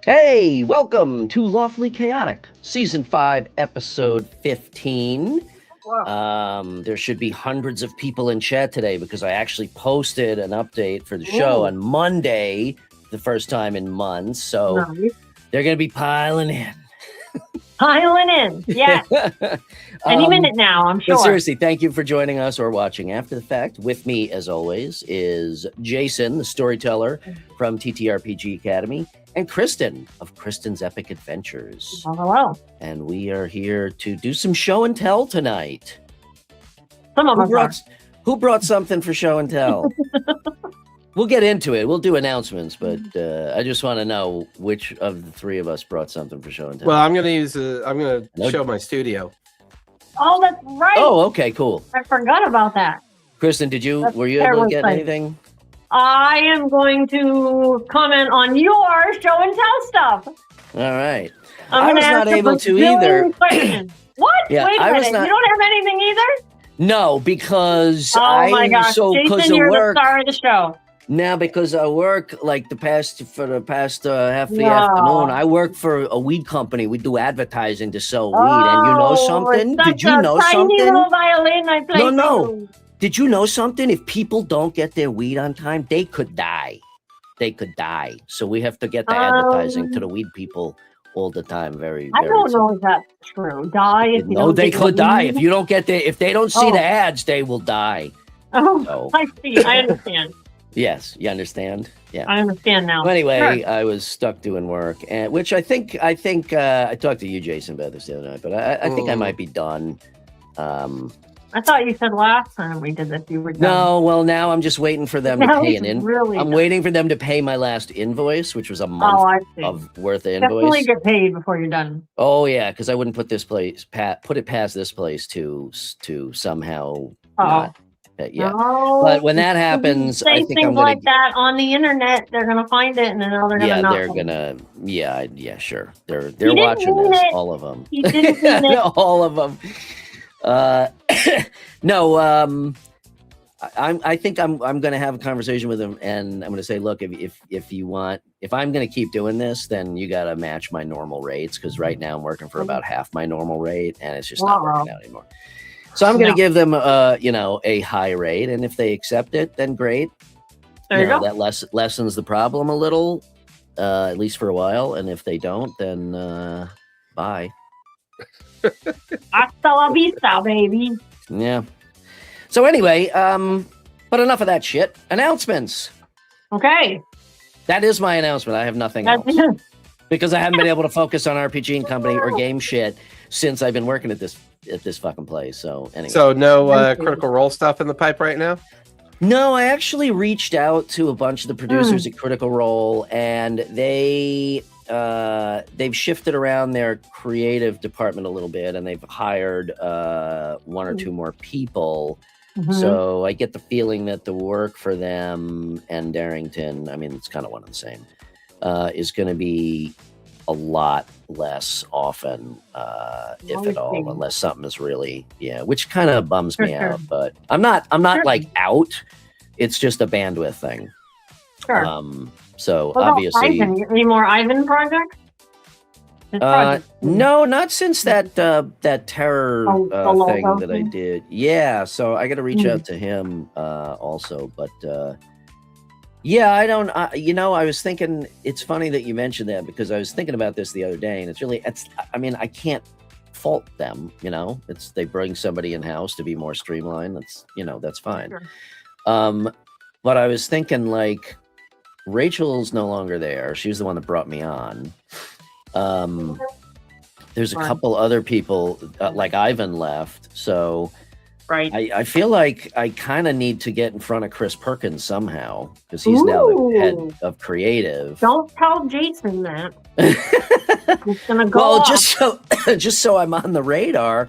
Hey, welcome to Lawfully Chaotic, Season 5, Episode 15. Wow. There should be hundreds of people in chat today because I actually posted an update for the show Ooh. on Monday, the first time in months. So Nice. they're going to be piling in. Piling in. Yeah. Any minute now, I'm But sure. seriously, thank you for joining us or watching after the fact. With me, as always, is Jason, the storyteller from TTRPG Academy, and Kristen of Kristen's Epic Adventures. Oh, hello. And we are here to do some show and tell tonight. Some of us Who brought something for show and tell? We'll get into it. We'll do announcements, but I just want to know which of the three of us brought something for show and tell. Well, I'm gonna show my studio. Oh, that's right. Oh, okay, cool. I forgot about that. Kristen, were you able to get anything? I am going to comment on your show and tell stuff. All right. I was not able to either. What? Yeah, Wait a I was minute. not- You don't have anything either? No, because Oh my gosh. Jason, you're the star of the show. Now, because I work like the past half the No. afternoon, I work for a weed company. We do advertising to sell weed, and you know something? It's Did such you a know tiny something? little violin I play No. to. Did you know something? If people don't get their weed on time, they could die. They could die. So we have to get the advertising to the weed people all the time. Very, I very don't know if that's true. Die if you No, don't they get could the die weed? if you don't get if they don't see Oh. the ads, they will die. Oh, So I see. I understand. yes, you understand? Yeah. I understand now. Well, anyway, Sure. I was stuck doing work, and which I think I talked to you, Jason, about this the other night, but I think I might be done. I thought you said last time we did this you were done. No, well, now I'm just waiting for them to Now pay it's an invoice. really I'm done. waiting for them to pay my last invoice, which was a Oh, month I see. of worth of Definitely invoice. get paid before you're done. Oh yeah, because I wouldn't put it past this place to somehow not. Yeah. No. But when that If you happens, say I think things I'm gonna. like that on the internet, they're gonna find it and then they're gonna Yeah, not. they're gonna. Yeah, sure. They're didn't watching mean this, it. all of them. He didn't mean it. All of them. No. I think I'm gonna have a conversation with him, and I'm gonna say, look, if you want, if I'm gonna keep doing this, then you gotta match my normal rates, because right now I'm working for about half my normal rate, and it's just not working out anymore. So I'm gonna give them a high rate, and if they accept it, then great. There you go. That lessens the problem a little, at least for a while. And if they don't, then bye. Hasta la vista, baby. Yeah. So anyway, but enough of that shit. Announcements. Okay. That is my announcement. I have nothing That's else because I haven't been able to focus on RPG and company or game shit since I've been working at this fucking place. So anyway. So no Critical Role stuff in the pipe right now? No, I actually reached out to a bunch of the producers at Critical Role, and they've shifted around their creative department a little bit, and they've hired one or two more people. Mhm. So I get the feeling that the work for them and Darrington, I mean, it's kind of one and the same, is going to be a lot less often, if at all, unless something is really, which kind of bums me Sure. out. But I'm not Sure. like out. It's just a bandwidth thing. Sure. So What about obviously, Ivan? Any more Ivan projects? His projects? no, not since that terror the logo thing that I thing? did. Yeah, so I got to reach out to him also. But yeah, I don't. I was thinking. It's funny that you mentioned that because I was thinking about this the other day, and it's. I mean, I can't fault them. It's they bring somebody in house to be more streamlined. That's fine. Sure. But I was thinking like Rachel's no longer there. She was the one that brought me on. There's a couple other people like Ivan left, so Right. I feel like I kind of need to get in front of Chris Perkins somehow because he's now the head of creative. Don't tell Jason that. It's gonna go Well, off. just so I'm on the radar.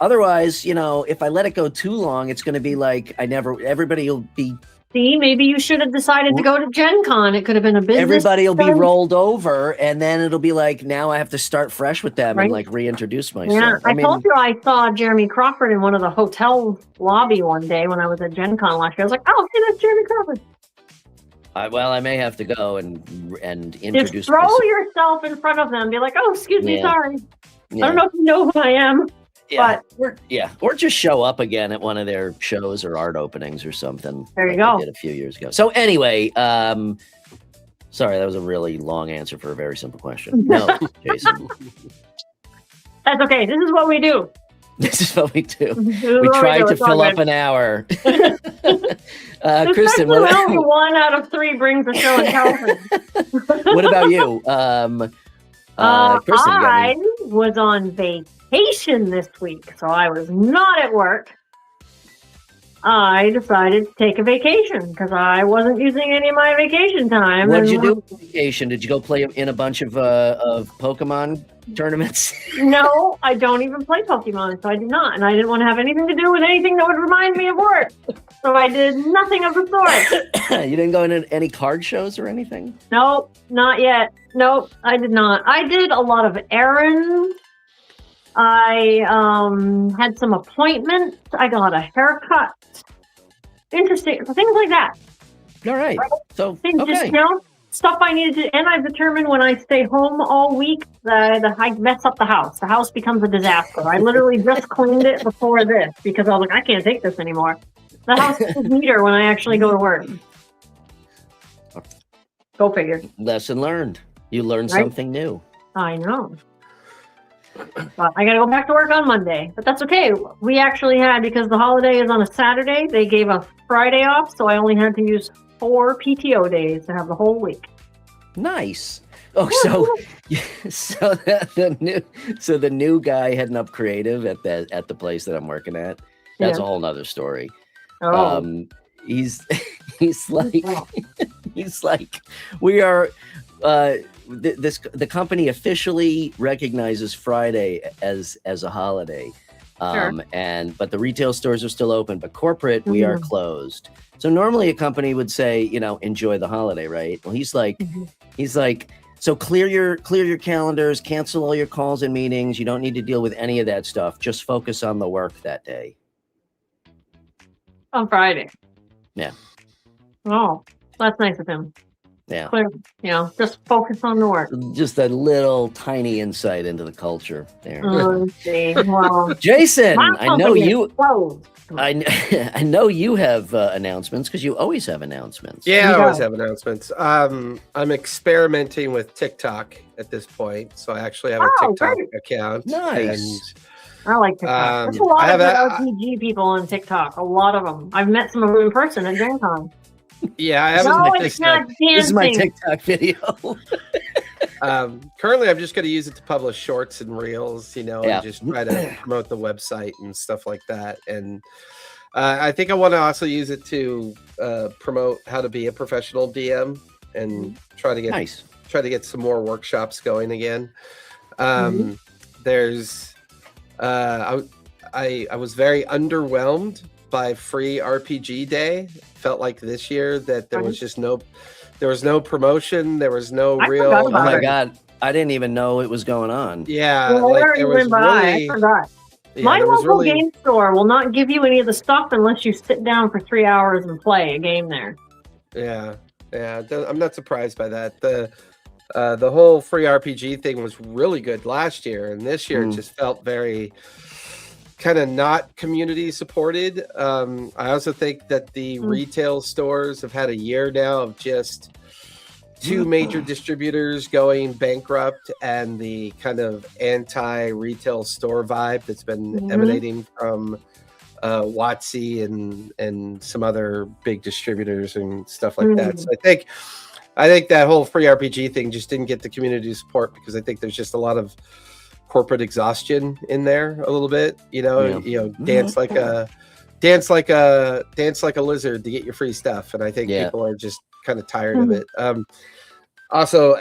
Otherwise, if I let it go too long, it's going to be like everybody will be. See, maybe you should have decided to go to Gen Con. It could have been a business. Everybody will be thing. rolled over, and then it'll be like now I have to start fresh with them Right. and like reintroduce myself. Yeah, I told you I saw Jeremy Crawford in one of the hotel lobby one day when I was at Gen Con last year. I was like, oh, see, that's Jeremy Crawford. I may have to go and introduce Just throw myself. yourself in front of them. Be like, "Oh, excuse me, Yeah. sorry. Yeah. I don't know if you know who I am." Yeah. But Or just show up again at one of their shows or art openings or something. There you like I go. did a few years ago. So anyway, sorry, that was a really long answer for a very simple question. No, Jason. that's okay. This is what we do. This is what we do. This is We what tried do. to It's all fill up good. an hour. Especially Kristen, when only 1 out of 3 brings the show in California. what about you? Kristen, you got I any- was on vacation this week, so I was not at work. I decided to take a vacation because I wasn't using any of my vacation time. what did and- you do on vacation? Did you go play in a bunch of Pokemon tournaments? No, I don't even play Pokemon, so I did not. And I didn't want to have anything to do with anything that would remind me of work. So I did nothing of the sort. You didn't go into any card shows or anything? Nope, not yet. Nope, I did not. I did a lot of errands. I had some appointments. I got a haircut. Interesting things like that. All right. So, Things just, okay. stuff I needed to. And I've determined when I stay home all week that I mess up the house. The house becomes a disaster. I literally just cleaned it before this because I was like, I can't take this anymore. The house is neater when I actually go to work. Go figure. Lesson learned. You learned Right? something new. I know. But I got to go back to work on Monday. But that's okay. We actually had, because the holiday is on a Saturday, they gave a Friday off. So I only had to use 4 PTO days to have the whole week. Nice. Oh, so the new guy heading up creative at the place that I'm working at. That's Yeah. a whole nother story. Oh. He's like he's like we are. The company officially recognizes Friday as a holiday, but the retail stores are still open. But corporate, we are closed. So normally a company would say, enjoy the holiday, right? Well, he's like, so clear your calendars, cancel all your calls and meetings. You don't need to deal with any of that stuff. Just focus on the work that day. On Friday. Yeah. Oh, that's nice of him. Yeah. Clear, just focus on the work. Just a little tiny insight into the culture there. Let's see. Well, Jason, my I know company is you. closed. I know you have announcements because you always have announcements. Yeah, I You always go. have announcements. I'm experimenting with TikTok at this point, so I actually have a Oh, TikTok great. account. Nice. I like TikTok. There's a I lot have of a- good RPG people on TikTok. A lot of them. I've met some of them in person at Gen Con. Yeah, I haven't. No, hit it's this not yet. This is my dancing. TikTok video. Currently, I'm just going to use it to publish shorts and reels, Yeah. and just try to promote the website and stuff like that. And I think I want to also use it to promote how to be a professional DM and try to get some more workshops going again. There's I was very underwhelmed by free RPG day. Felt like this year that there was just no promotion, there was no I real. forgot Oh about my it. God. I didn't even know it was going on. Yeah, Well, like where there you was went by, really. I forgot. Yeah, My there was local really. game store will not give you any of the stuff unless you sit down for 3 hours and play a game there. Yeah. I'm not surprised by that. The whole free RPG thing was really good last year, and this year it just felt very kind of not community supported. I also think that the retail stores have had a year now of just 2 major distributors going bankrupt, and the kind of anti-retail store vibe that's been emanating from WotC and some other big distributors and stuff like that. So I think that whole free RPG thing just didn't get the community support because I think there's just a lot of corporate exhaustion in there a little bit. Dance like a lizard to get your free stuff, and I think people are just kind of tired of it. Also,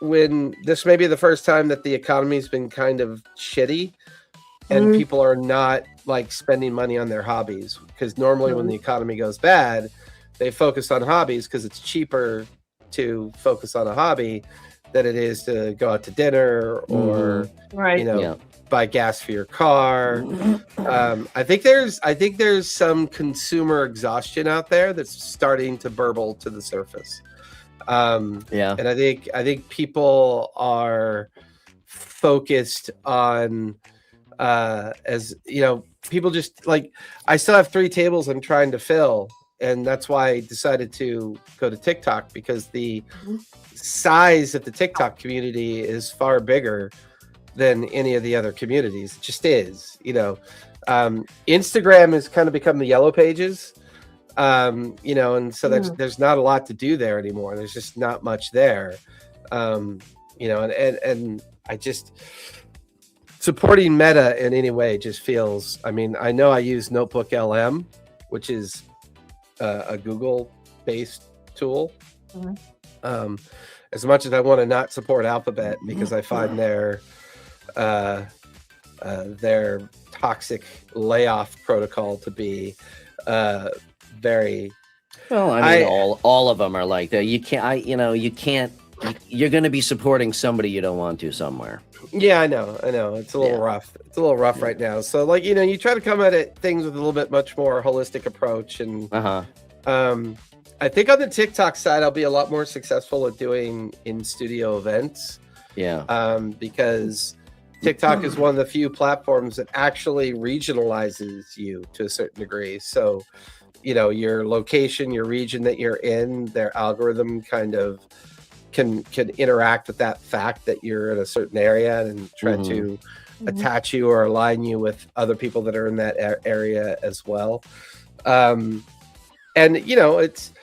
when this may be the first time that the economy's been kind of shitty and people are not like spending money on their hobbies, because normally when the economy goes bad, they focus on hobbies because it's cheaper to focus on a hobby than it is to go out to dinner or buy gas for your car. I think there's some consumer exhaustion out there that's starting to burble to the surface. Yeah. And I think people are focused on as you know, people just like, I still have 3 tables I'm trying to fill, and that's why I decided to go to TikTok, because the size of the TikTok community is far bigger than any of the other communities. It just is, you know. Instagram has kind of become the yellow pages, you know, and so there's not a lot to do there anymore. There's just not much there, you know, and I just, supporting Meta in any way just feels, I mean, I know I use Notebook LM, which is a Google-based tool. As much as I want to not support Alphabet, because I find their toxic layoff protocol to be very. Well, I mean, all of them are like that. You can't, you can't. You're going to be supporting somebody you don't want to somewhere. Yeah, I know. It's a little rough. It's a little rough right now. So, like, you know, you try to come at it things with a little bit much more holistic approach, and I think on the TikTok side, I'll be a lot more successful at doing in-studio events. Yeah. Because TikTok is one of the few platforms that actually regionalizes you to a certain degree. So, you know, your location, your region that you're in, their algorithm kind of can interact with that fact that you're in a certain area and try to attach you or align you with other people that are in that area as well. And, you know, it's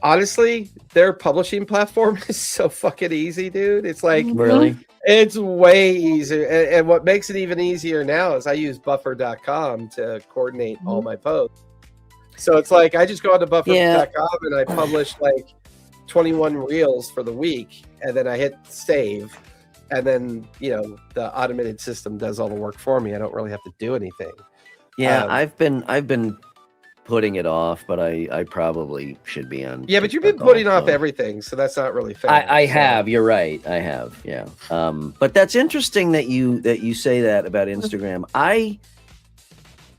honestly, their publishing platform is so fucking easy, dude. It's like, really, it's way easier. And what makes it even easier now is I use buffer.com to coordinate all my posts. So it's like, I just go onto buffer.com and I publish like 21 reels for the week, and then I hit save, and then, you know, the automated system does all the work for me. I don't really have to do anything. Yeah, I've been putting it off, but I probably should be on. Yeah, but you've been putting off everything, so that's not really fair. I have. You're right. I have. Yeah. But that's interesting that you say that about Instagram. I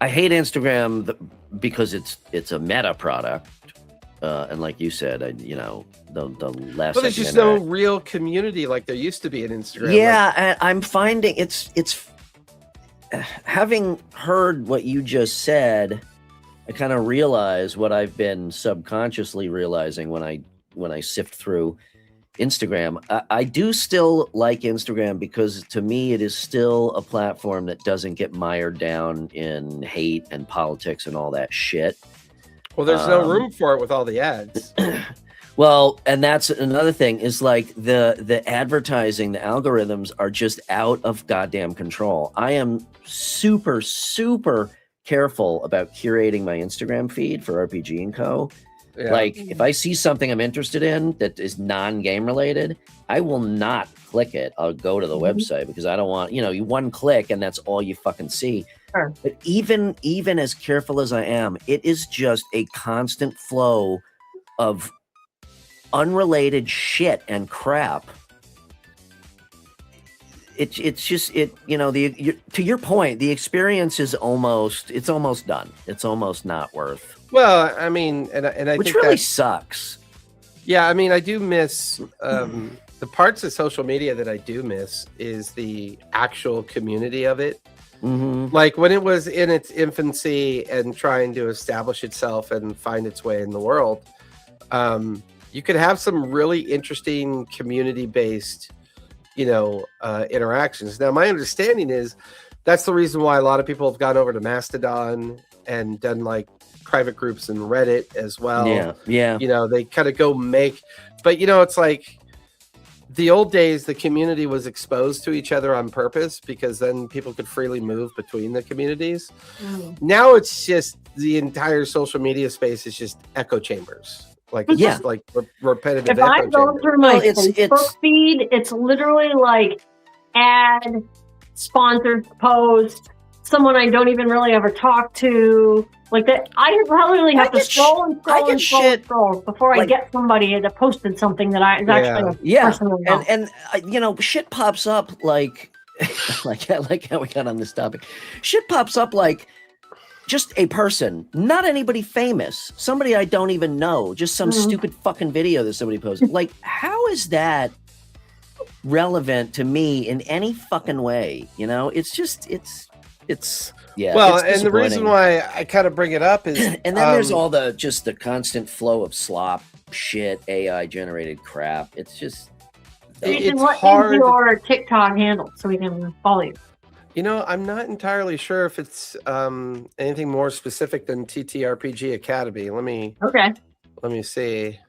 hate Instagram because it's a Meta product, and like you said, you know, the less. But there's just no real community like there used to be in Instagram. Yeah, and I'm finding it's having heard what you just said, I kind of realize what I've been subconsciously realizing when I sift through Instagram. I do still like Instagram because to me it is still a platform that doesn't get mired down in hate and politics and all that shit. Well, there's no room for it with all the ads. Well, and that's another thing is like the advertising, the algorithms are just out of goddamn control. I am super, super careful about curating my Instagram feed for RPG & Co. Yeah. Like, if I see something I'm interested in that is non-game related, I will not click it. I'll go to the website because I don't want, you know, you one click and that's all you fucking see. Sure. But even as careful as I am, it is just a constant flow of unrelated shit and crap. It's just you know, to your point, the experience is almost done. It's almost not worth. Well, I mean, and I which think really that sucks. Yeah, I mean, I do miss the parts of social media that I do miss is the actual community of it. Like when it was in its infancy and trying to establish itself and find its way in the world, you could have some really interesting community-based, you know, interactions. Now, my understanding is that's the reason why a lot of people have gone over to Mastodon and done like private groups in Reddit as well. Yeah. You know, they kind of go make, but you know, it's like the old days, the community was exposed to each other on purpose because then people could freely move between the communities. Now it's just the entire social media space is just echo chambers. Like, it's just like repetitive. If I go through my Facebook feed, it's literally like ad, sponsored post, someone I don't even really ever talk to. Like that, I probably have to scroll before I get somebody that posted something that I actually personally know. And you know, shit pops up like I like how we got on this topic. Shit pops up like just a person, not anybody famous, somebody I don't even know, just some stupid fucking video that somebody posted. Like, how is that relevant to me in any fucking way? You know, it's just, it's yeah. Well, it's and the reason why I kind of bring it up is, and then there's all the just the constant flow of slop shit, AI generated crap. It's just, it's what hard. is your TikTok handle so we can follow you? You know, I'm not entirely sure if it's anything more specific than TTRPG Academy. Let me see.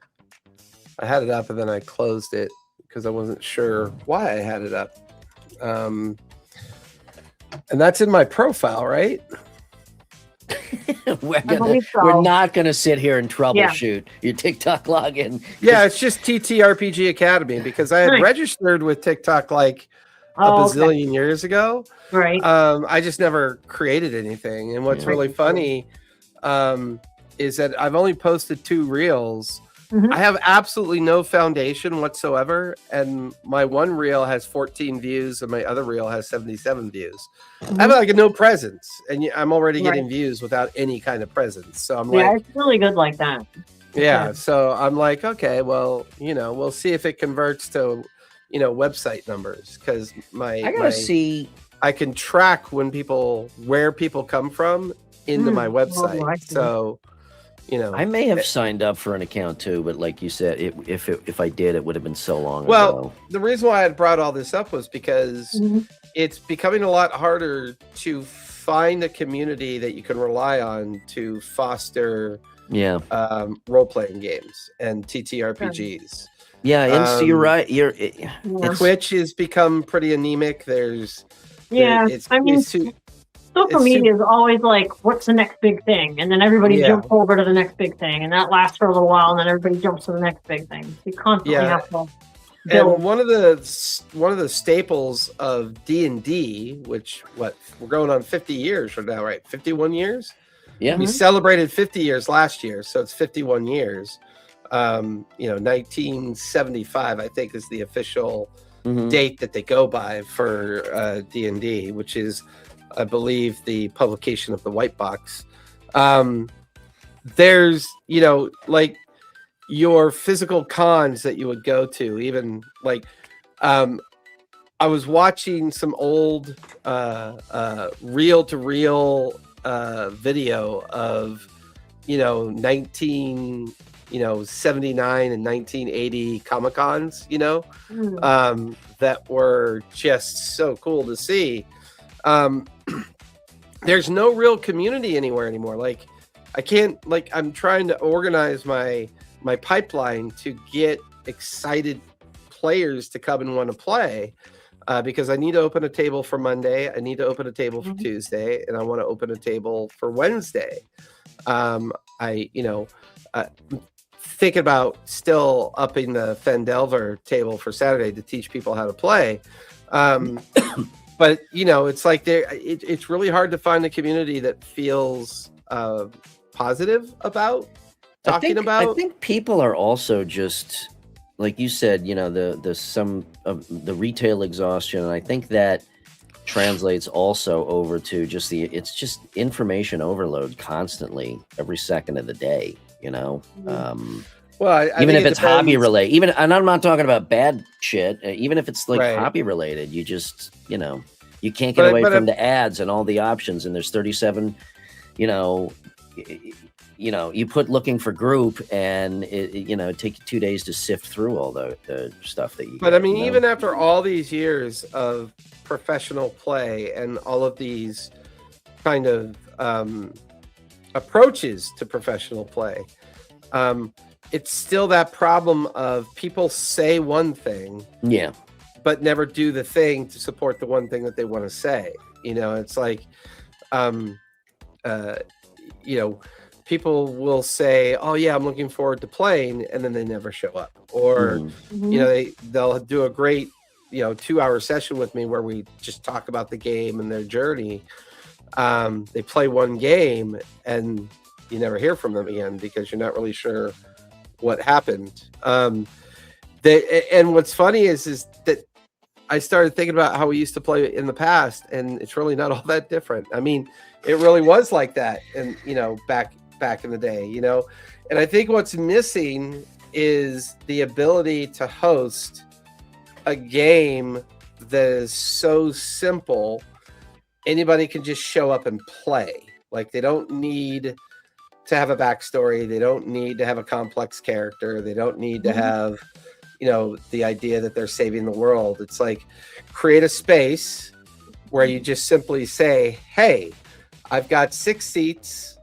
I had it up and then I closed it because I wasn't sure why I had it up. And that's in my profile, right? We're not going to sit here and troubleshoot your TikTok login. Yeah, it's just TTRPG Academy because I had registered with TikTok like a bazillion years ago. Right. I just never created anything. And what's really funny is that I've only posted 2 reels. I have absolutely no foundation whatsoever. And my one reel has 14 views and my other reel has 77 views. I have like no presence. And I'm already getting views without any kind of presence. So I'm like, it's really good like that. Yeah. So I'm like, okay, well, you know, we'll see if it converts to, you know, website numbers, because I can track where people come from into my website. So, you know, I may have signed up for an account too, but like you said, if I did, it would have been so long ago. Well, the reason why I brought all this up was because it's becoming a lot harder to find a community that you can rely on to foster role-playing games and TTRPGs. Yeah, and so you're right. Twitch has become pretty anemic. Social media is always like, what's the next big thing? And then everybody jumps over to the next big thing. And that lasts for a little while, and then everybody jumps to the next big thing. You constantly have to build. And one of the staples of D&D, which we're going on 50 years from now, right? 51 years? Yeah. We celebrated 50 years last year, so it's 51 years. 1975, I think, is the official date that they go by for D&D, which is, I believe, the publication of the White Box. There's, you know, like your physical cons that you would go to, even like, I was watching some old reel-to-reel video of, 79 and 1980 Comic-Cons, that were just so cool to see. There's no real community anywhere anymore. Like, I can't, like, I'm trying to organize my pipeline to get excited players to come and want to play, because I need to open a table for Monday. I need to open a table for Tuesday, and I want to open a table for Wednesday. Thinking about still upping the Fendelver table for Saturday to teach people how to play. But, it's like it's really hard to find a community that feels positive about talking about. I think people are also just, like you said, some of the retail exhaustion. And I think that translates also over to it's just information overload constantly every second of the day. Well, even if it's hobby related, and I'm not talking about bad shit, even if it's like hobby related, you just, you can't get away from the ads and all the options. And there's 37, you put looking for group, and it takes you 2 days to sift through all the stuff that you But I mean, even after all these years of professional play and all of these kind of approaches to professional play, it's still that problem of people say one thing, but never do the thing to support the one thing that they want to say. It's like, people will say, "Oh yeah, I'm looking forward to playing," and then they never show up. Or they'll do a great 2-hour session with me where we just talk about the game and their journey. They play one game and you never hear from them again because you're not really sure what happened. And what's funny is that I started thinking about how we used to play in the past, and it's really not all that different. I mean, it really was like that, and back in the day, And I think what's missing is the ability to host a game that is so simple. Anybody can just show up and play. Like, they don't need to have a backstory. They don't need to have a complex character. They don't need to have, the idea that they're saving the world. It's like, create a space where you just simply say, hey, I've got 6 seats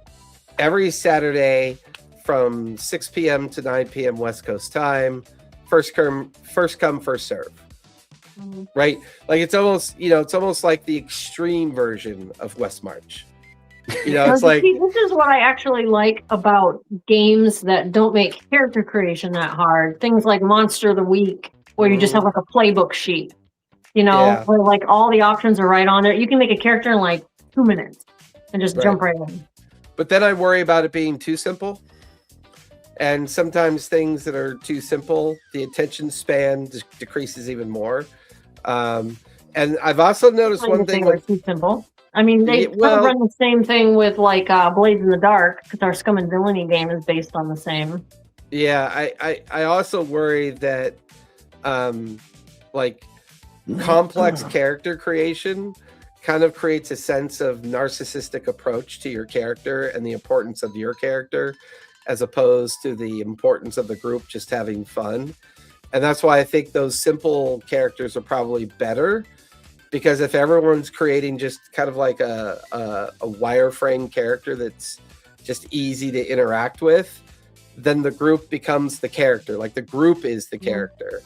every Saturday from 6 p.m. to 9 p.m. West Coast time. First come, first serve. Right? Like, it's almost like the extreme version of West March. It's like, this is what I actually like about games that don't make character creation that hard. Things like Monster of the Week, where you just have like a playbook sheet, where like all the options are right on there. You can make a character in like 2 minutes and just jump right in. But then I worry about it being too simple. And sometimes things that are too simple, the attention span decreases even more. And I've also noticed one thing. Too simple. I mean, they run the same thing with like Blades in the Dark, because our Scum and Villainy game is based on the same. Yeah, I also worry that complex character creation kind of creates a sense of narcissistic approach to your character and the importance of your character, as opposed to the importance of the group just having fun. And that's why I think those simple characters are probably better. Because if everyone's creating just kind of like a wireframe character that's just easy to interact with, then the group becomes the character. Like, the group is the character.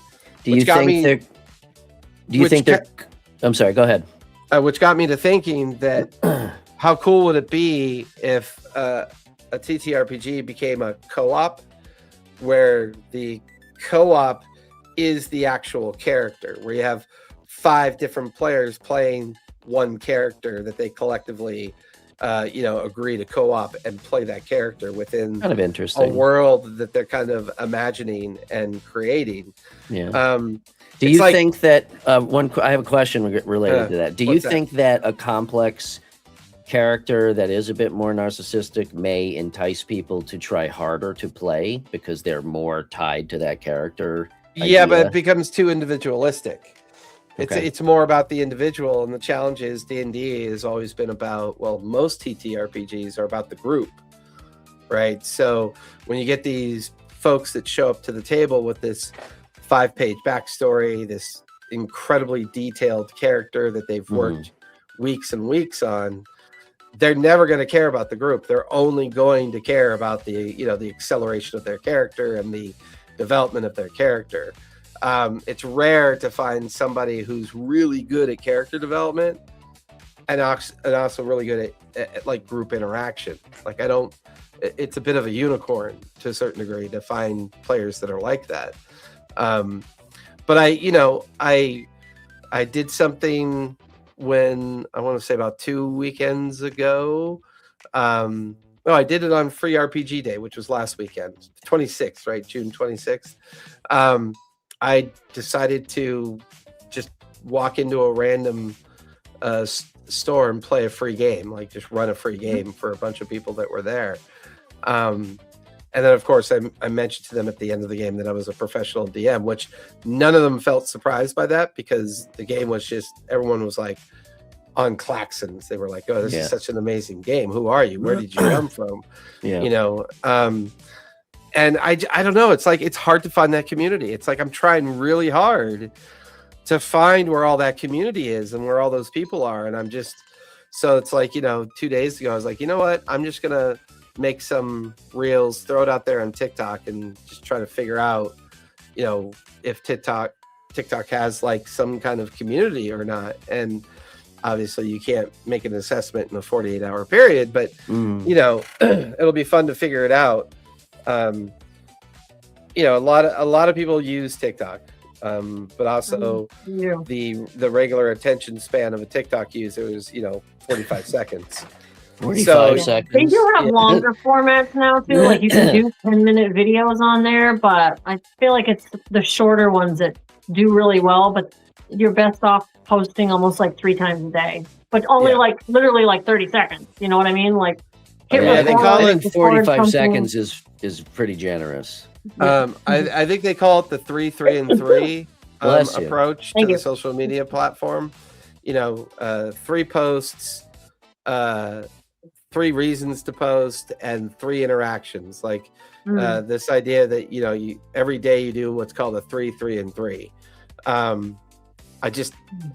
I'm sorry, go ahead. Which got me to thinking that how cool would it be if a TTRPG became a co-op, where the co-op is the actual character, where you have 5 different players playing one character that they collectively, agree to co-op and play that character within kind of interesting a world that they're kind of imagining and creating. Yeah. Do you think that I have a question related to that. Do you think that a complex character that is a bit more narcissistic may entice people to try harder to play because they're more tied to that character? Yeah, but it becomes too individualistic. It's more about the individual, and the challenge is D&D has always been about, most TTRPGs are about the group, right? So when you get these folks that show up to the table with this 5-page backstory, this incredibly detailed character that they've worked weeks and weeks on, they're never going to care about the group. They're only going to care about the acceleration of their character and the development of their character. It's rare to find somebody who's really good at character development and also really good at like group interaction. Like, it's a bit of a unicorn to a certain degree to find players that are like that. But I did something when, I want to say about 2 weekends ago. I did it on Free RPG Day, which was last weekend, 26th, right? June 26th. I decided to just walk into a random store and play a free game, like just run a free game for a bunch of people that were there. And then, of course, I mentioned to them at the end of the game that I was a professional DM, which none of them felt surprised by that, because the game was just, everyone was like on klaxons. They were like, oh, this is such an amazing game. Who are you? Where did you come from? And I don't know. It's like, it's hard to find that community. It's like, I'm trying really hard to find where all that community is and where all those people are. And so it's like, 2 days ago, I was like, you know what? I'm just going to make some reels, throw it out there on TikTok, and just try to figure out, if TikTok has like some kind of community or not. And obviously you can't make an assessment in a 48-hour period, but it'll be fun to figure it out. A lot of people use TikTok, but also the regular attention span of a TikTok user is 45 seconds. 45 seconds. They do have longer formats now too. Like, you can do 10-minute videos on there, but I feel like it's the shorter ones that do really well. But you're best off posting almost like 3 times a day, but only Yeah. like literally like 30 seconds. You know what I mean? Like, hit Yeah, they record, call it record 45 something. seconds is pretty generous. I think they call it the 3, 3, and 3 Bless you. approach Thank to you. the social media platform. 3 posts, 3 reasons to post, and 3 interactions. Like this idea that you every day you do what's called a 3, 3, and 3. I'm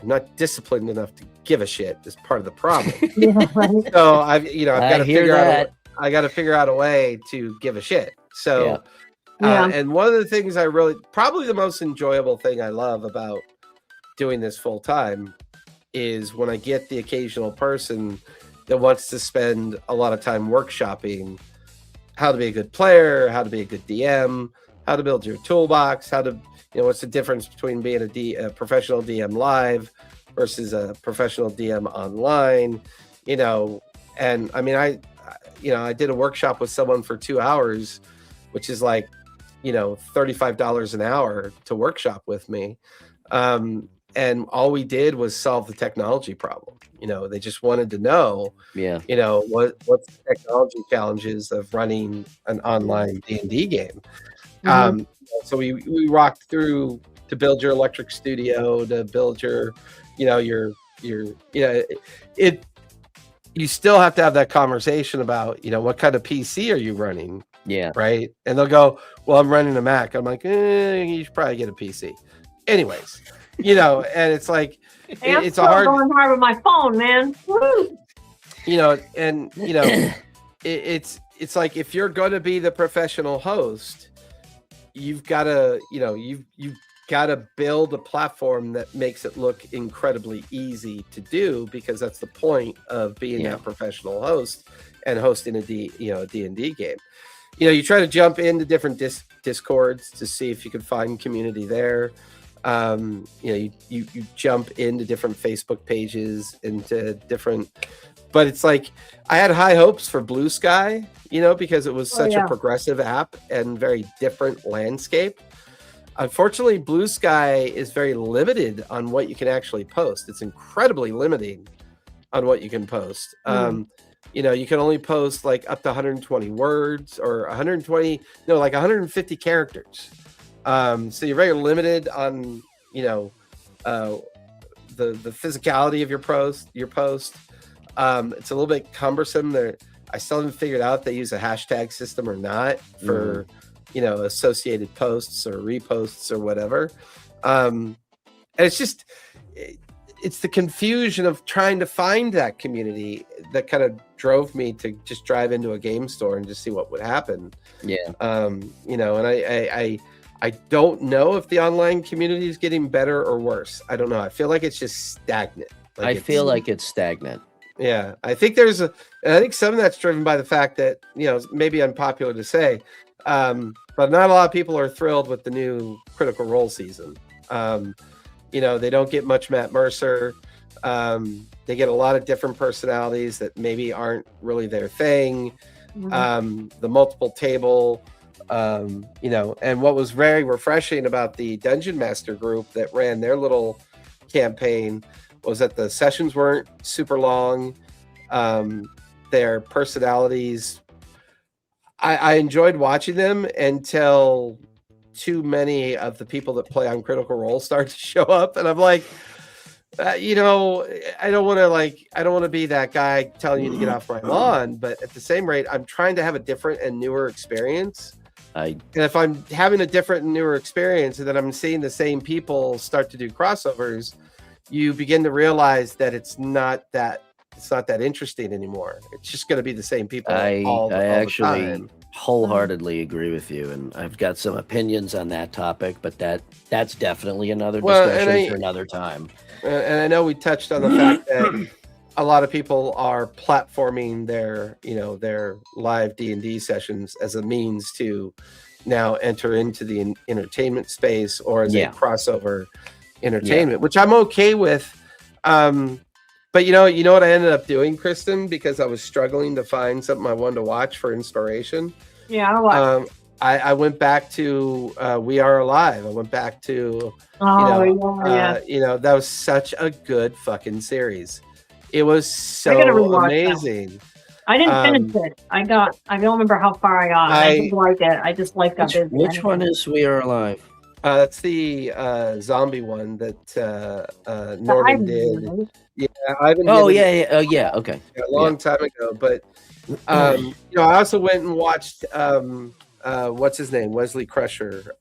not disciplined enough to give a shit. Is part of the problem. Yeah, right. So I've got to hear figure out. that. I got to figure out a way to give a shit. So, Yeah. and one of the things probably the most enjoyable thing I love about doing this full time is when I get the occasional person that wants to spend a lot of time workshopping how to be a good player, how to be a good DM, how to build your toolbox, how to, what's the difference between being a professional DM live versus a professional DM online, and I mean, I did a workshop with someone for 2 hours, which is like, $35 an hour to workshop with me. And all we did was solve the technology problem. They just wanted to know, what's the technology challenges of running an online D&D game. So we rocked through to build your electric studio, to build your, you still have to have that conversation about, what kind of PC are you running? Yeah. Right. And they'll go, well, I'm running a Mac. I'm like, you should probably get a PC. Anyways, and it's like, Hey, I'm it's still a hard, going hard with my phone, man. Woo! it's like, if you're going to be the professional host, you've got to, you've got to build a platform that makes it look incredibly easy to do, because that's the point of being a professional host and hosting a D&D game. You try to jump into different discords to see if you can find community there. You jump into different Facebook pages, into different, but it's like, I had high hopes for Blue Sky, because it was such a progressive app and very different landscape. Unfortunately, Blue Sky is very limited on what you can actually post. It's incredibly limiting on what you can post. You can only post like up to 120 words or 150 characters. So you're very limited on, the physicality of your post. It's a little bit cumbersome. I still haven't figured out if they use a hashtag system or not for, associated posts or reposts or whatever. And it's just, it's the confusion of trying to find that community that kind of drove me to just drive into a game store and just see what would happen. Yeah. And I don't know if the online community is getting better or worse. I don't know. I feel like it's just stagnant. I feel like it's stagnant. Yeah. I think I think some of that's driven by the fact that, maybe unpopular to say, but not a lot of people are thrilled with the new Critical Role season. They don't get much Matt Mercer. They get a lot of different personalities that maybe aren't really their thing. The multiple table, and what was very refreshing about the Dungeon Master group that ran their little campaign was that the sessions weren't super long. Their personalities, I enjoyed watching them until too many of the people that play on Critical Role start to show up, and I'm like, I don't want to be that guy telling you to get off my lawn, but at the same rate, I'm trying to have a different and newer experience. And if I'm having a different and newer experience, and then I'm seeing the same people start to do crossovers, you begin to realize that it's not that interesting anymore. It's just going to be the same people all the time. Wholeheartedly agree with you, and I've got some opinions on that topic, but that's definitely another discussion for another time. And I know we touched on the fact that a lot of people are platforming their live D&D sessions as a means to now enter into the entertainment space, or as a crossover entertainment, which I'm okay with. But you know what I ended up doing, Kristen, because I was struggling to find something I wanted to watch for inspiration. Yeah, I went back to We Are Alive. I went back to that was such a good fucking series. It was I gotta so rewatch that. amazing. I didn't finish it. I don't remember how far I got. I did like it. I just like that. Which one is We Are Alive? That's the zombie one that Norman did. Yeah, Ivan. Oh yeah. Okay. A long time ago, but I also went and watched what's his name, Wesley Crusher.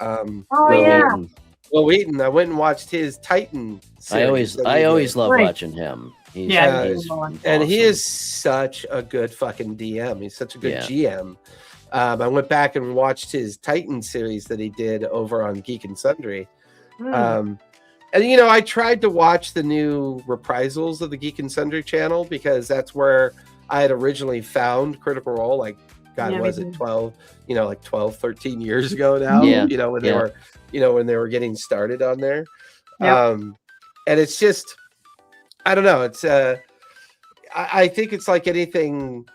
Will Wheaton. I went and watched his Titan series. I always love watching him. He is such a good fucking DM. He's such a good GM. I went back and watched his Titan series that he did over on Geek and Sundry. And I tried to watch the new reprisals of the Geek and Sundry channel because that's where I had originally found Critical Role, like, was it 12, 13 years ago now? When they were getting started on there. And it's just, I don't know. It's I think it's like anything,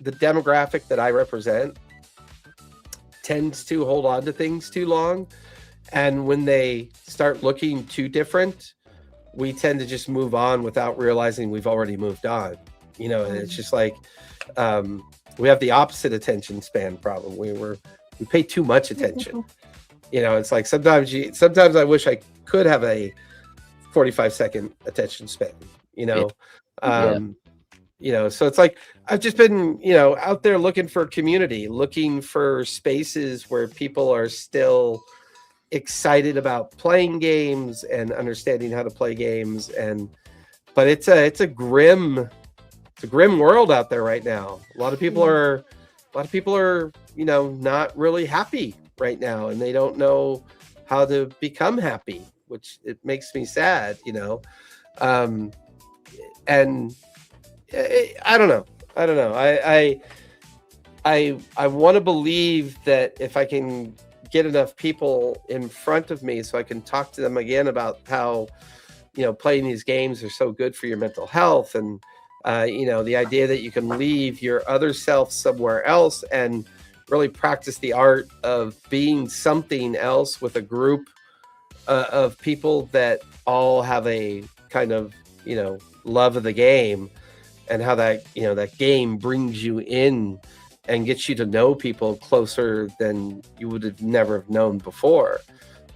the demographic that I represent tends to hold on to things too long. And when they start looking too different, we tend to just move on without realizing we've already moved on. And it's just like we have the opposite attention span problem. We pay too much attention. It's like sometimes I wish I could have a 45-second attention span. So it's like I've just been out there looking for community, looking for spaces where people are still excited about playing games and understanding how to play games. But it's a grim world out there right now. A lot of people are not really happy right now, and they don't know how to become happy, which it makes me sad. And I don't know. I want to believe that if I can get enough people in front of me so I can talk to them again about how, playing these games are so good for your mental health, and, the idea that you can leave your other self somewhere else and really practice the art of being something else with a group of people that all have a kind of, love of the game, and how that, that game brings you in and gets you to know people closer than you would have never have known before.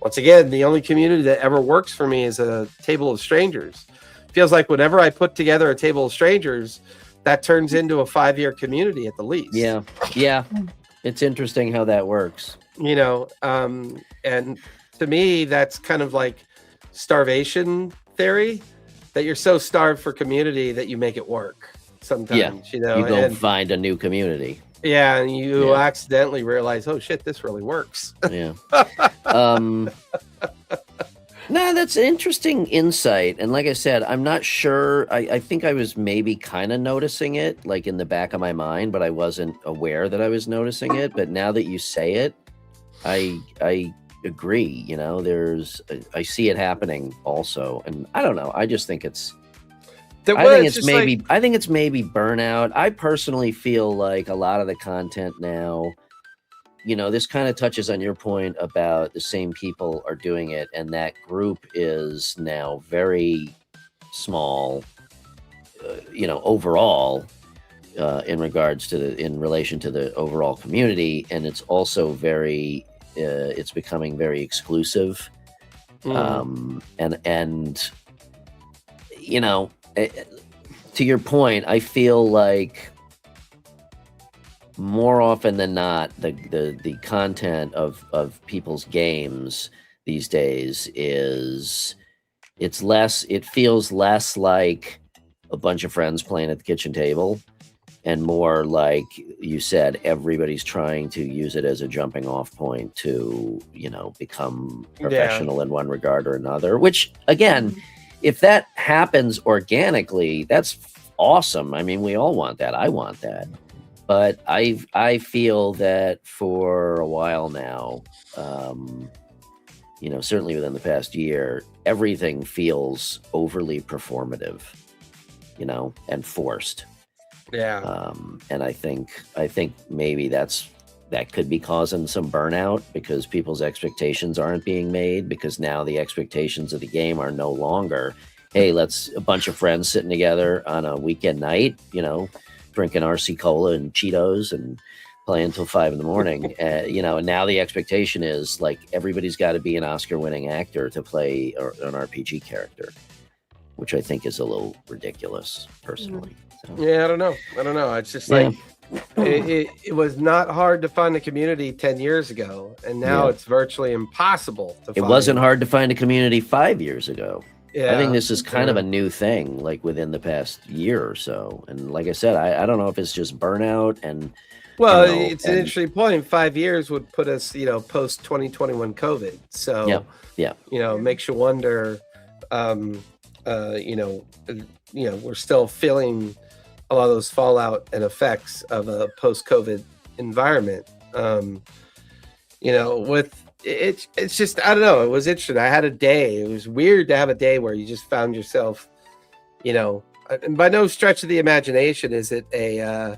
Once again, the only community that ever works for me is a table of strangers. Feels like whenever I put together a table of strangers, that turns into a 5-year community at the least. Yeah. It's interesting how that works. And to me, that's kind of like starvation theory, that you're so starved for community that you make it work sometimes. You go find a new community. Yeah, and you accidentally realize, oh shit, this really works. Yeah. No, that's an interesting insight. And like I said, I'm not sure. I think I was maybe kind of noticing it, like in the back of my mind, but I wasn't aware that I was noticing it. But now that you say it, I agree. I see it happening also. And I don't know. I just think it's maybe burnout. I personally feel like a lot of the content now, this kind of touches on your point about the same people are doing it, and that group is now very small, overall, in relation to the overall community, and it's also it's becoming very exclusive, and to your point, I feel like more often than not, the content of people's games these days it feels less like a bunch of friends playing at the kitchen table, and more like you said, everybody's trying to use it as a jumping off point to, become professional in one regard or another, which again, if that happens organically, that's awesome. I mean, we all want that. I want that. But I feel that for a while now, certainly within the past year, everything feels overly performative, and forced. Yeah. And I think maybe that's that could be causing some burnout because people's expectations aren't being made, because now the expectations of the game are no longer, hey, let's a bunch of friends sitting together on a weekend night, drinking RC Cola and Cheetos and playing until 5 a.m. And now the expectation is like everybody's got to be an Oscar-winning actor to play an RPG character, which I think is a little ridiculous, personally. So, Yeah, I don't know. It's just like it was not hard to find a community 10 years ago, and now it's virtually impossible to find. It wasn't hard to find a community 5 years ago. Yeah, I think this is kind of a new thing, like within the past year or so. And like I said, I don't know if it's just burnout and. Well, it's an interesting point. 5 years would put us, post 2021 COVID. So, makes you wonder. We're still feeling a lot of those fallout and effects of a post-COVID environment. It's just, I don't know. It was interesting. I had a day. It was weird to have a day where you just found yourself, and by no stretch of the imagination is it a.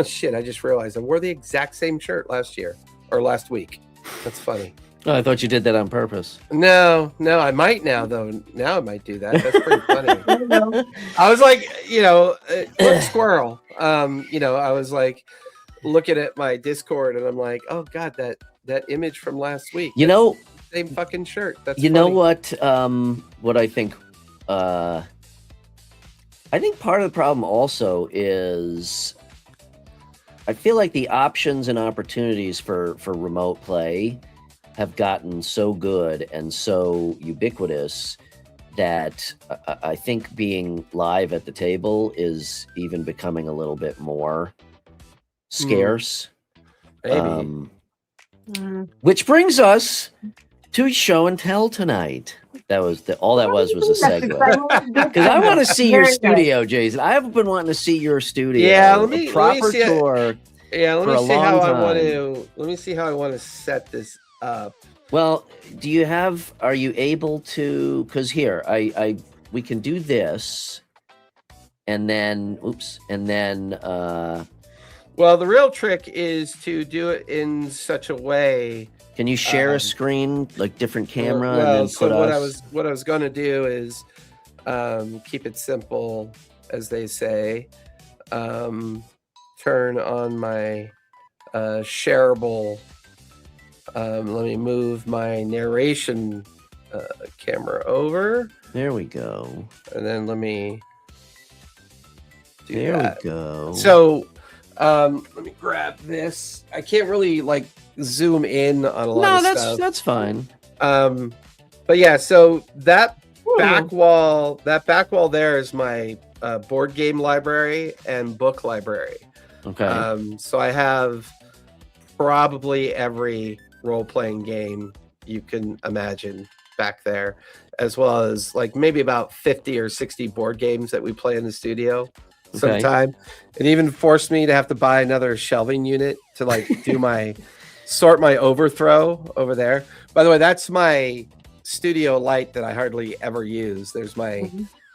Shit, I just realized I wore the exact same shirt last week. That's funny. Oh, I thought you did that on purpose. No, I might now, though. Now I might do that. That's pretty funny. I was like, look, squirrel. I was like looking at my Discord and I'm like, oh God, that image from last week. Same fucking shirt. That's funny. Know what I think, I think part of the problem also is I feel like the options and opportunities for remote play have gotten so good and so ubiquitous that I think being live at the table is even becoming a little bit more scarce. Maybe. Which brings us to show and tell tonight. That was all that was a segue. Because I want to see your studio, Jason. I haven't been wanting to see your studio. Yeah, let me see tour. Let me see how I want to. Let me see how I want to set this up. Well, are you able to? Because here, we can do this, and then, Well, the real trick is to do it in such a way. Can you share a screen, like different camera? Well, and then what I was going to do is keep it simple, as they say. Turn on my shareable. Let me move my narration camera over. There we go. And then let me do there that. We go. So let me grab this. I can't really zoom in on a lot of stuff. That's fine. But yeah, so that back wall there is my board game library and book library. Okay. So I have probably every role-playing game you can imagine back there, as well as maybe about 50 or 60 board games that we play in the studio sometime. It even forced me to have to buy another shelving unit to do my sort my overthrow over there. By the way, that's my studio light that I hardly ever use. There's my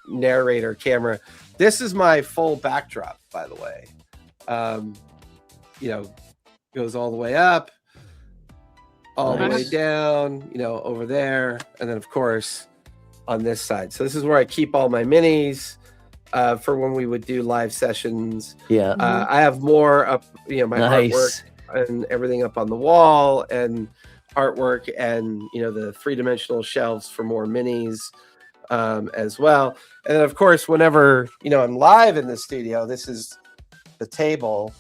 narrator camera. This is my full backdrop, by the way. Goes all the way up, all the way down, over there, and then of course on this side. So this is where I keep all my minis for when we would do live sessions. Yeah. I have more up, my artwork and everything up on the wall, and artwork and the 3-dimensional shelves for more minis as well. And then of course, whenever I'm live in the studio, this is the table.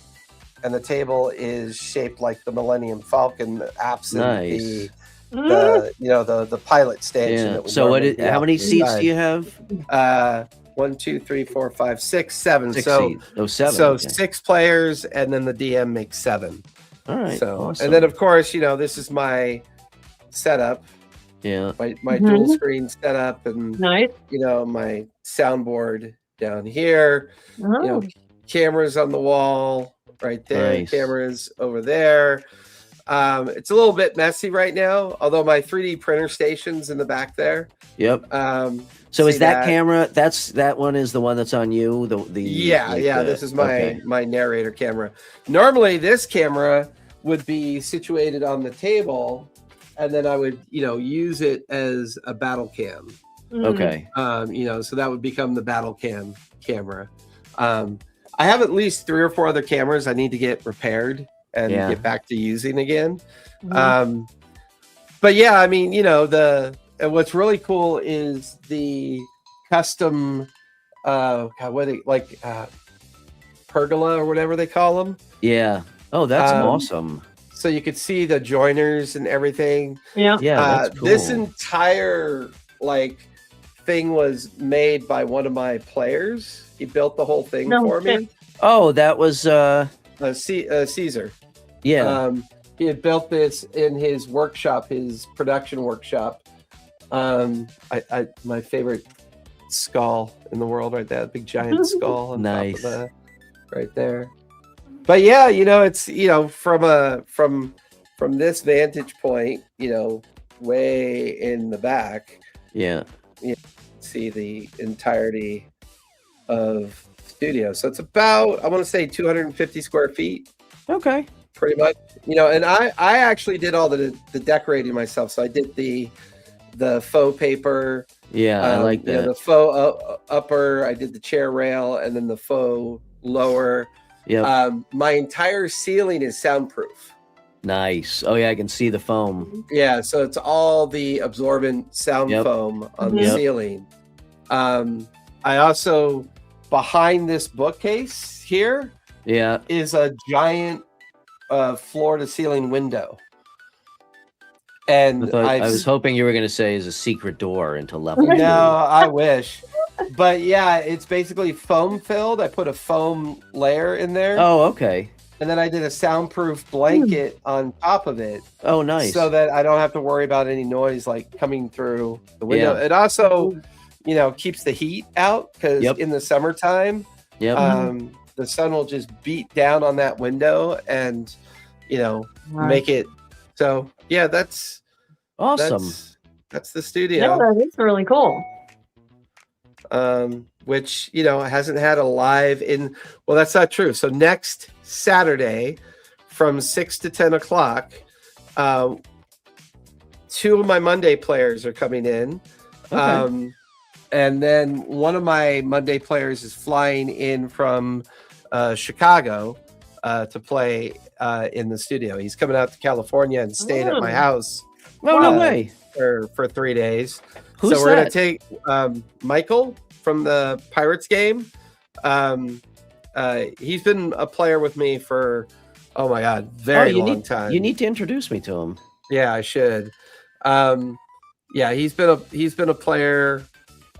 And the table is shaped like the Millennium Falcon, absent the pilot station. Yeah. So how many seats do you have? 1, 2, 3, 4, 5, 6, 7. Six so seats. Oh, 7. So okay. 6 players, and then the DM makes 7. All right. So awesome. and then of course this is my setup. Yeah. My dual screen setup, and Nice. my soundboard down here. Oh. Cameras on the wall. Right there, Nice. Cameras over there. It's a little bit messy right now, although my 3D printer station's in the back there. Yep. So is that camera? That one is the one that's on you. This is my narrator camera. Normally, this camera would be situated on the table, and then I would, use it as a battle cam. Okay. So that would become the battle cam camera. I have at least 3 or 4 other cameras I need to get repaired and get back to using again. But yeah, I mean, what's really cool is the custom, pergola or whatever they call them. Yeah. Oh, that's awesome. So you could see the joiners and everything. Yeah. Yeah, that's cool. This entire thing was made by one of my players. He built the whole thing for me. Oh, that was Caesar. Yeah. He had built this in his workshop, his production workshop. My favorite skull in the world, right there, big giant skull on top of that, right there. But yeah, it's from this vantage point, way in the back. Yeah. See the entirety of studio. So it's about, I want to say 250 square feet. Okay. Pretty much, and I actually did all the decorating myself. So I did the faux paper. Yeah, I like that. The faux upper. I did the chair rail, and then the faux lower. Yeah. My entire ceiling is soundproof. Nice. Oh yeah, I can see the foam. Yeah, so it's all the absorbent sound foam on the ceiling. I also, behind this bookcase here, is a giant floor to ceiling window. And I was hoping you were going to say is a secret door into level 2. No, I wish. But yeah, it's basically foam filled. I put a foam layer in there. Oh, okay. And then I did a soundproof blanket on top of it. Oh, nice. So that I don't have to worry about any noise coming through the window. Yeah. It also, keeps the heat out because in the summertime, the sun will just beat down on that window and, make it. So yeah, that's awesome. That's the studio. Yeah, that is really cool. Which hasn't had a live in. Well, that's not true. So next Saturday, from 6 to 10 o'clock, 2 of my Monday players are coming in. Okay. And then one of my Monday players is flying in from Chicago to play in the studio. He's coming out to California and staying at my house. Oh, no way. For 3 days. Who's so we're that? going to take Michael from the Pirates game. He's been a player with me for, oh my God, very long time. You need to introduce me to him. Yeah, I should. Yeah, he's been a player.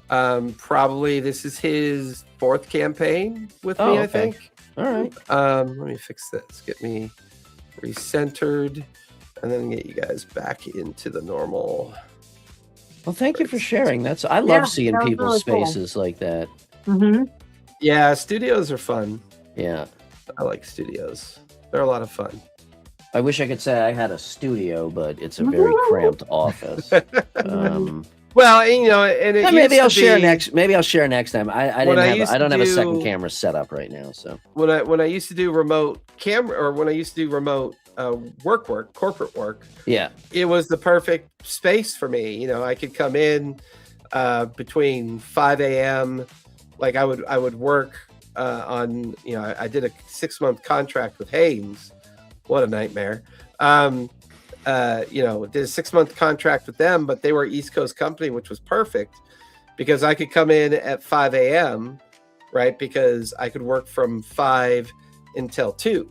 Probably this is his 4th campaign with me, I think. All right. Let me fix this. Get me recentered, and then get you guys back into the normal. Well, thank you for sharing. I love seeing people's spaces like that. Mm-hmm. Yeah, studios are fun. Yeah, I like studios. They're a lot of fun. I wish I could say I had a studio, but it's a very cramped office. Well, and maybe I'll share next. Maybe I'll share next time. I don't have a second camera set up right now. So when I used to do remote camera, or when I used to do remote corporate work, it was the perfect space for me. I could come in between 5 a.m. Like I would work on. I did a 6-month contract with Haynes. What a nightmare. Did a 6-month contract with them, but they were an East Coast company, which was perfect because I could come in at 5 a.m., right? Because I could work from 5 until 2.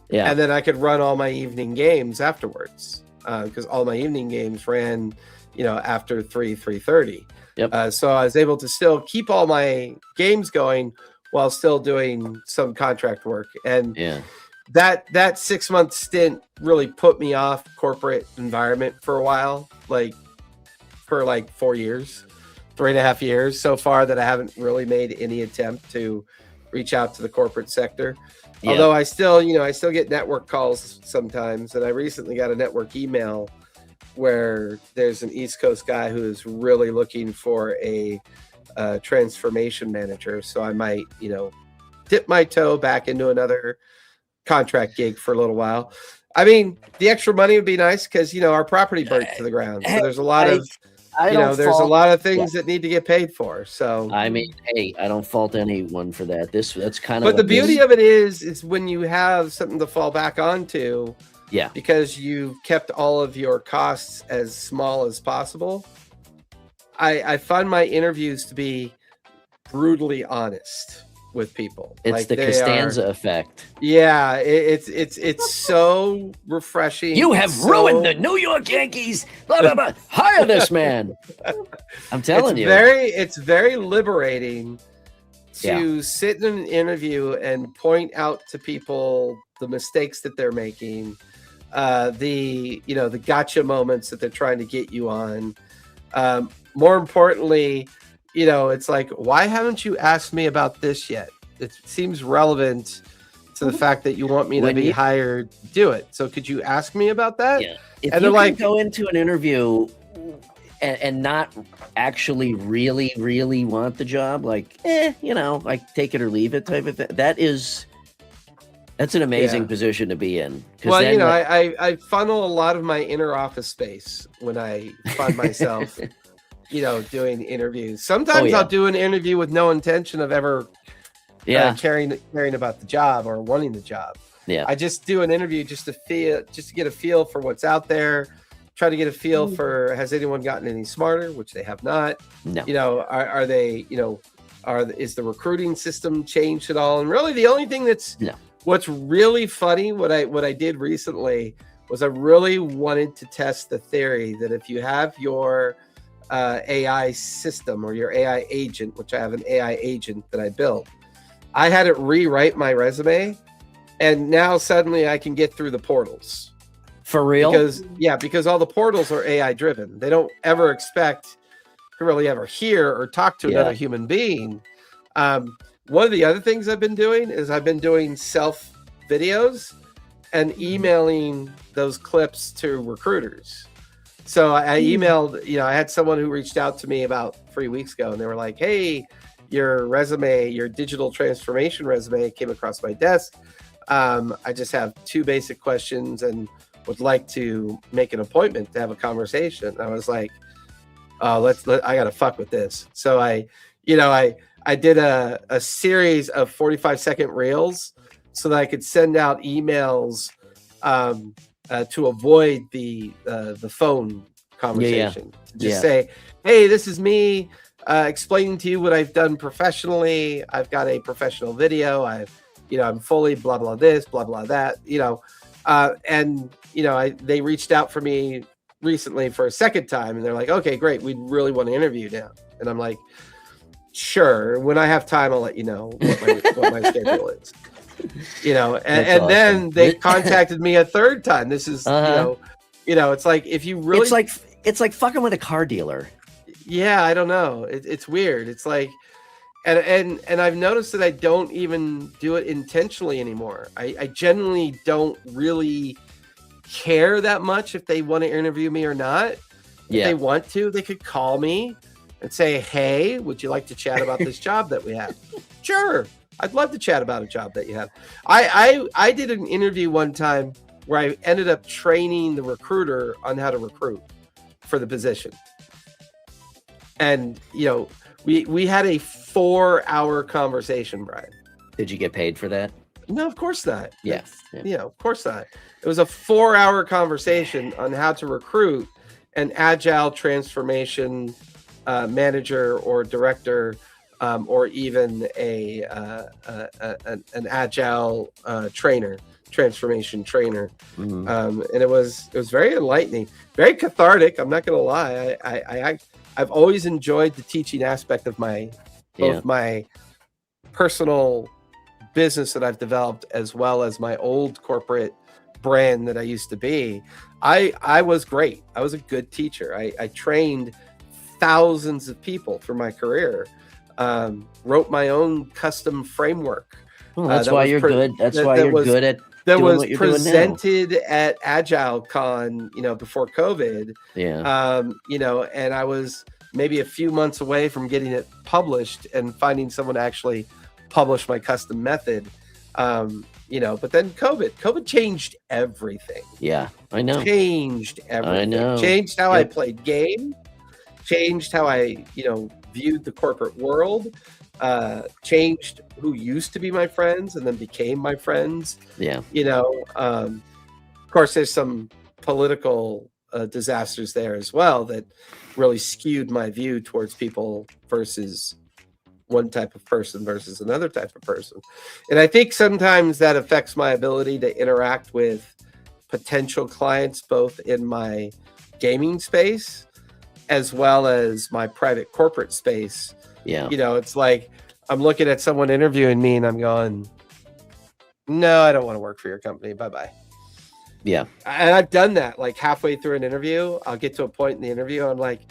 Yeah. And then I could run all my evening games afterwards because all my evening games ran, after 3:30. Yep. So I was able to still keep all my games going while still doing some contract work. And that 6-month stint really put me off corporate environment for a while, for 4 years, 3.5 years so far, that I haven't really made any attempt to reach out to the corporate sector. Yeah. Although I still get network calls sometimes. And I recently got a network email where there's an East Coast guy who is really looking for a transformation manager. So I might, dip my toe back into another contract gig for a little while. I mean, the extra money would be nice because, you know, our property burnt to the ground. So there's a lot of, I you know, don't there's a fault- lot of things that need to get paid for. So, I mean, hey, I don't fault anyone for that. That's kind of. but the beauty of it is when you have something to fall back onto, yeah, because you've kept all of your costs as small as possible. I find my interviews to be brutally honest with people. it's Like, the they Costanza effect. Yeah, it's so refreshing. You have so, ruined the New York Yankees. Blah blah blah. Hire this man. I'm telling you. It's very liberating to sit in an interview and point out to people the mistakes that they're making, the gotcha moments that they're trying to get you on. More importantly, you know, it's like, why haven't you asked me about this yet? It seems relevant to the fact that you want me to be hired to do it. So could you ask me about that? Yeah. If and you they're can like, go into an interview and not actually really want the job, like, you know, like take it or leave it type of thing. That's an amazing position to be in. Well, then, you know, I funnel a lot of my inner office space when I find myself, you know, doing interviews. Sometimes I'll do an interview with no intention of ever caring about the job or wanting the job. Yeah. I just do an interview just to get a feel for what's out there, try to get a feel for, has anyone gotten any smarter, which they have not. No. You know, are they, you know, is the recruiting system changed at all? And really the only thing what's really funny, what I did recently was I really wanted to test the theory that if you have your AI system or your AI agent, which I have an AI agent that I built, I had it rewrite my resume, and now suddenly I can get through the portals. For real? Because all the portals are AI driven. They don't ever expect to really ever hear or talk to another human being. One of the other things I've been doing is I've been doing self videos and emailing those clips to recruiters. So I emailed, you know, I had someone who reached out to me about 3 weeks ago, and they were like, hey, your resume, your digital transformation resume came across my desk. I just have 2 basic questions and would like to make an appointment to have a conversation. And I was like, oh, I got to fuck with this. So I did a series of 45-second reels so that I could send out emails to avoid the phone conversation. Just say, hey, this is me explaining to you what I've done professionally. I've got a professional video. I'm fully blah, blah, this, blah, blah, that, you know. And, you know, they reached out for me recently for a second time, and they're like, okay, great. We really want to interview now. And I'm like, sure. When I have time, I'll let you know what my schedule is. You know, and awesome. Then they contacted me a third time. This is, you know, it's like, if you really, it's like fucking with a car dealer. Yeah. I don't know. It's weird. It's like, and I've noticed that I don't even do it intentionally anymore. I generally don't really care that much if they want to interview me or not. If they want to, they could call me and say, hey, would you like to chat about this job that we have? Sure. I'd love to chat about a job that you have. I did an interview one time where I ended up training the recruiter on how to recruit for the position. And, you know, we had a 4-hour conversation, Brian. Did you get paid for that? No, of course not. Yeah. You know, of course not. It was a 4-hour conversation on how to recruit an agile transformation manager or director, or even an agile transformation trainer. Mm-hmm. And it was very enlightening, very cathartic. I'm not going to lie. I've always enjoyed the teaching aspect of my personal business that I've developed, as well as my old corporate brand that I used to be. I was great. I was a good teacher. I trained thousands of people for my career. Wrote my own custom framework. Well, that's why you're good. That's why you're good at that was presented at AgileCon, you know, before COVID. Yeah. You know, and I was maybe a few months away from getting it published and finding someone to actually publish my custom method. But then COVID changed everything. Yeah, I know. Changed everything. I know. Changed how I played game. Changed how I, viewed the corporate world. Changed who used to be my friends and then became my friends. Yeah. Of course, there's some political disasters there as well that really skewed my view towards people versus one type of person versus another type of person. And I think sometimes that affects my ability to interact with potential clients, both in my gaming space as well as my private corporate space. Yeah. It's like I'm looking at someone interviewing me and I'm going, no, I don't want to work for your company. Bye-bye. Yeah. And I've done that like halfway through an interview. I'll get to a point in the interview. I'm like,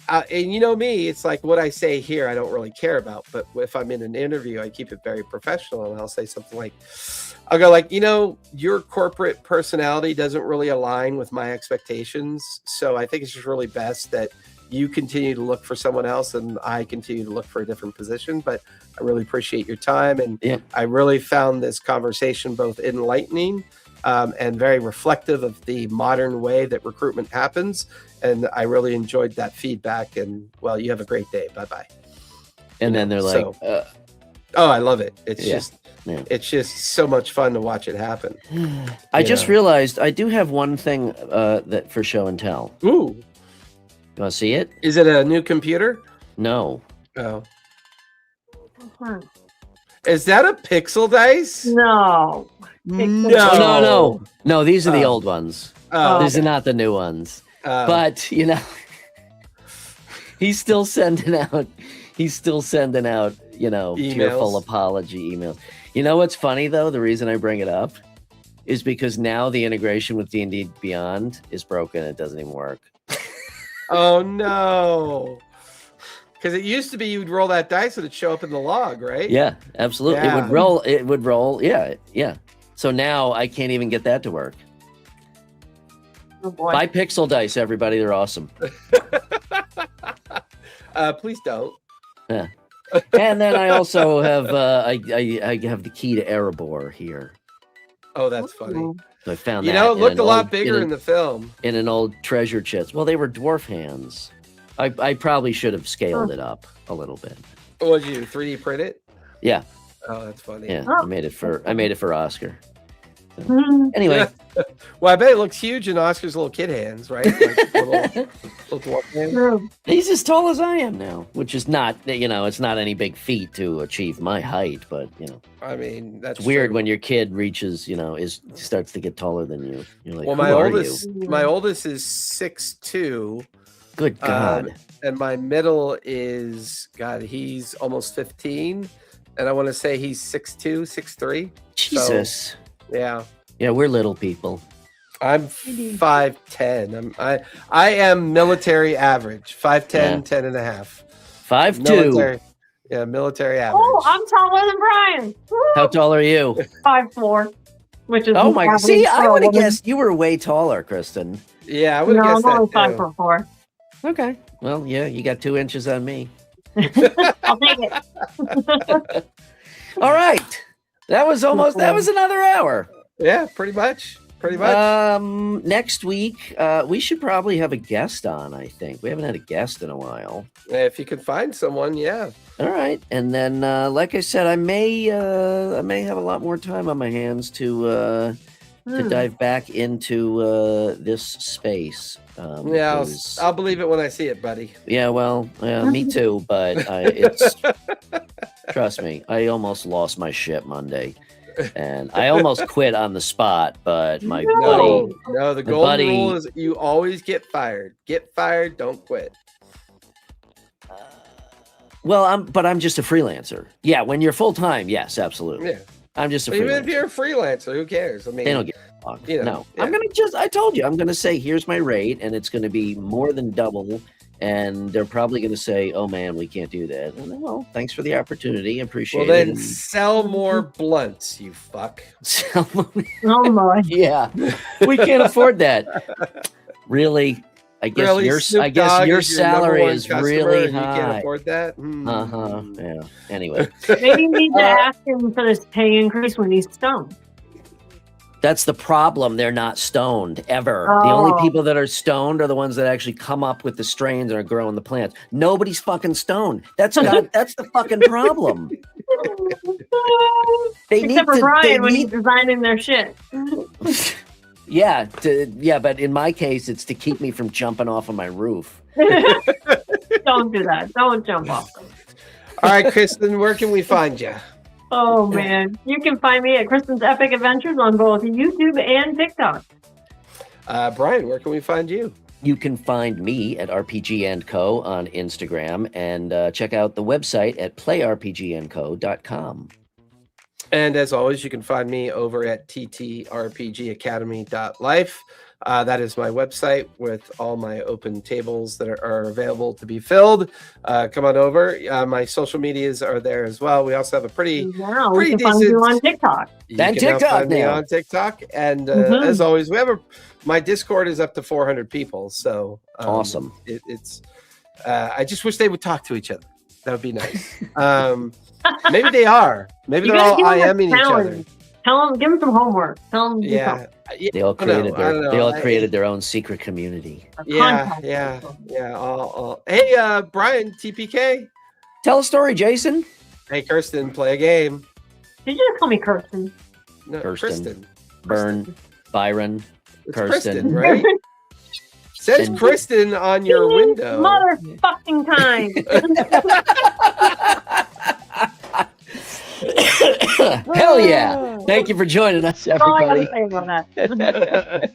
and me, it's like what I say here, I don't really care about. But if I'm in an interview, I keep it very professional. And I'll say something like, I'll go like, your corporate personality doesn't really align with my expectations. So I think it's just really best that you continue to look for someone else and I continue to look for a different position. But I really appreciate your time. And I really found this conversation both enlightening and very reflective of the modern way that recruitment happens. And I really enjoyed that feedback. And well, you have a great day. Bye-bye. And then they're like, oh, I love it. It's just so much fun to watch it happen. I just realized I do have one thing that for show and tell. Ooh. You want to see it? Is it a new computer? No. Oh. Is that a pixel dice? No. No. These are the old ones. These are not the new ones. But he's still sending out Emails. tearful apology emails. You know what's funny though? The reason I bring it up is because now the integration with D&D Beyond is broken. It doesn't even work. Oh no. Because it used to be you'd roll that dice and it'd show up in the log, right? Yeah, absolutely. Yeah. It would roll. Yeah. So now I can't even get that to work. Oh boy. Buy pixel dice, everybody. They're awesome. Please don't. Yeah. And then I also have I have the key to Erebor here. Oh, that's funny. So I found it that. looked a lot bigger in the film. In an old treasure chest. Well, they were dwarf hands. I probably should have scaled it up a little bit. What did you 3D print it? Yeah. Oh, that's funny. Yeah, I made it for Oscar. So, anyway. Well, I bet it looks huge in Oscar's little kid hands, right? Like little dwarf hands. He's as tall as I am now, which is not, it's not any big feat to achieve my height, but I mean, that's it's weird true. when your kid reaches, starts to get taller than you. You're like, well, my oldest is 6'2". Good God. And my middle is, he's almost 15. And I want to say he's 6'2", 6'3". Jesus. So, yeah. Yeah, we're little people. I'm 5'10". I am military average. 5'10", 10 and a half. 5'2". Yeah, military average. Oh, I'm taller than Brian. Woo! How tall are you? 5'4", which is oh my God. average See, for I a would have woman. guessed you were way taller, Kristen. Yeah, I would have No, guessed I'm only that 5'4". Okay. Well, yeah, you got 2 inches on me. I'll take it. All right. That was another hour. Yeah, pretty much. Next week, we should probably have a guest on, I think. We haven't had a guest in a while. If you can find someone, yeah. All right. And then, like I said, I may have a lot more time on my hands to dive back into this space. Yeah, I'll believe it when I see it, buddy. Yeah, well, me too. But it's trust me, I almost lost my shit Monday, and I almost quit on the spot. But my buddy, the golden rule is you always get fired. Get fired, don't quit. Well, I'm just a freelancer. Yeah, when you're full time, yes, absolutely. Yeah. I'm just a freelancer. Even if you're a freelancer, who cares? I mean, they don't get fucked. No. Yeah. I told you, I'm going to say, here's my rate, and it's going to be more than double. And they're probably going to say, oh man, we can't do that. And well, thanks for the opportunity. Appreciate it. Well, then sell more blunts, you fuck. Oh my. Yeah. We can't afford that. Really? I guess your salary is really high. You can't afford that? Yeah. Anyway. Maybe you need to ask him for this pay increase when he's stoned. That's the problem. They're not stoned ever. The only people that are stoned are the ones that actually come up with the strains and are growing the plants. Nobody's fucking stoned. That's the fucking problem. Except for Brian when he's designing their shit. Yeah, but in my case, it's to keep me from jumping off of my roof. Don't do that. Don't jump off. All right, Kristen, where can we find you? Oh, man. You can find me at Kristen's Epic Adventures on both YouTube and TikTok. Brian, where can we find you? You can find me at RPG & Co. on Instagram and check out the website at playrpgandco.com. And as always, you can find me over at ttrpgacademy.life. That is my website with all my open tables that are available to be filled. Come on over. My social medias are there as well. We also have a pretty we can find you on TikTok. And TikTok now. On TikTok. And as always, my Discord is up to 400 people. So awesome. It's I just wish they would talk to each other. That would be nice. Maybe they are. Maybe they're all IMing each other. Give them some homework. Tell them. Yeah. They all created their own secret community. Yeah. Hey, Brian, TPK. Tell a story, Jason. Hey, Kirsten, play a game. Did you just call me Kirsten? No, Kristen. Byron. It's Kirsten, right? Says Kristen on your window. Motherfucking time. Hell yeah. Thank you for joining us, everybody. All I gotta say about that.